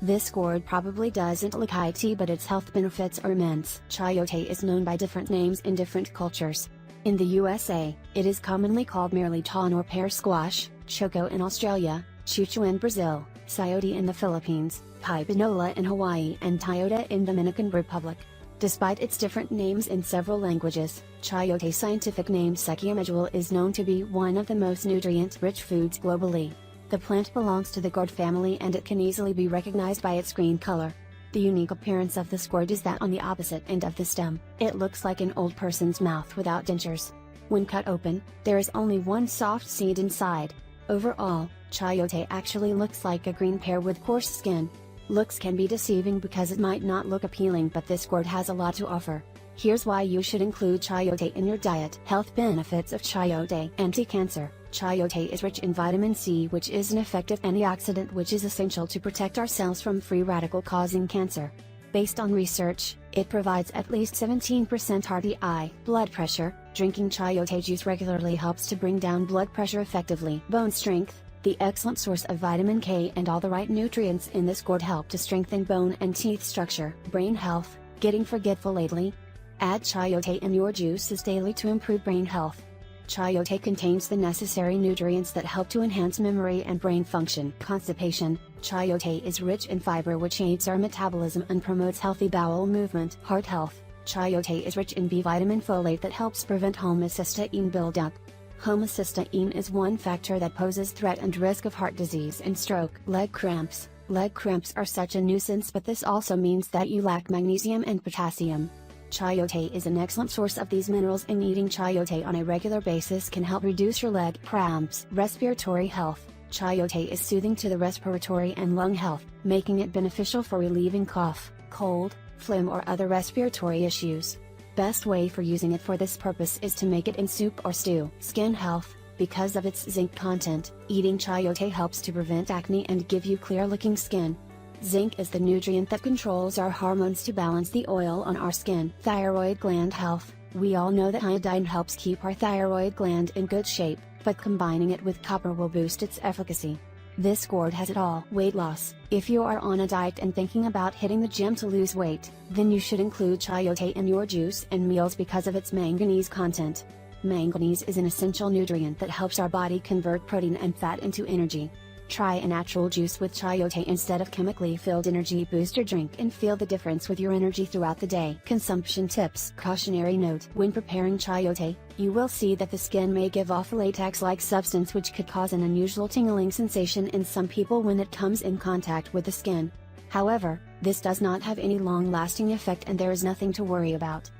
This gourd probably doesn't look high tea, but its health benefits are immense. Chayote is known by different names in different cultures. In the USA, it is commonly called merely tawn or pear squash, choco in Australia, chuchu in Brazil, sayote in the Philippines, pipinola in Hawaii, and tayota in Dominican Republic. Despite its different names in several languages, chayote's scientific name Sechiamedjool is known to be one of the most nutrient-rich foods globally. The plant belongs to the gourd family and it can easily be recognized by its green color. The unique appearance of this gourd is that on the opposite end of the stem, it looks like an old person's mouth without dentures. When cut open, there is only one soft seed inside. Overall, chayote actually looks like a green pear with coarse skin. Looks can be deceiving because it might not look appealing, but this gourd has a lot to offer. Here's why you should include chayote in your diet. Health benefits of chayote: anti-cancer. Chayote is rich in vitamin C, which is an effective antioxidant which is essential to protect our cells from free radical causing cancer. Based on research, it provides at least 17% RDI. Blood pressure. Drinking chayote juice regularly helps to bring down blood pressure effectively. Bone strength. The excellent source of vitamin K and all the right nutrients in this gourd help to strengthen bone and teeth structure. Brain health. Getting forgetful lately? Add chayote in your juices daily to improve brain health. Chayote contains the necessary nutrients that help to enhance memory and brain function. Constipation. Chayote is rich in fiber, which aids our metabolism and promotes healthy bowel movement. Heart health. Chayote is rich in B vitamin folate that helps prevent homocysteine buildup. Homocysteine is one factor that poses threat and risk of heart disease and stroke. Leg cramps. Leg cramps are such a nuisance, but this also means that you lack magnesium and potassium. Chayote is an excellent source of these minerals, and eating chayote on a regular basis can help reduce your leg cramps. Respiratory health. Chayote is soothing to the respiratory and lung health, making it beneficial for relieving cough, cold, phlegm or other respiratory issues. Best way for using it for this purpose is to make it in soup or stew. Skin health. Because of its zinc content, eating chayote helps to prevent acne and give you clear-looking skin. Zinc is the nutrient that controls our hormones to balance the oil on our skin. Thyroid gland health. We all know that iodine helps keep our thyroid gland in good shape, but combining it with copper will boost its efficacy. This gourd has it all. Weight loss. If you are on a diet and thinking about hitting the gym to lose weight, then you should include chayote in your juice and meals because of its manganese content. Manganese is an essential nutrient that helps our body convert protein and fat into energy. Try a natural juice with chayote instead of chemically filled energy booster drink and feel the difference with your energy throughout the day. Consumption tips. Cautionary note: when preparing chayote, you will see that the skin may give off a latex-like substance which could cause an unusual tingling sensation in some people when it comes in contact with the skin. However, this does not have any long-lasting effect and there is nothing to worry about.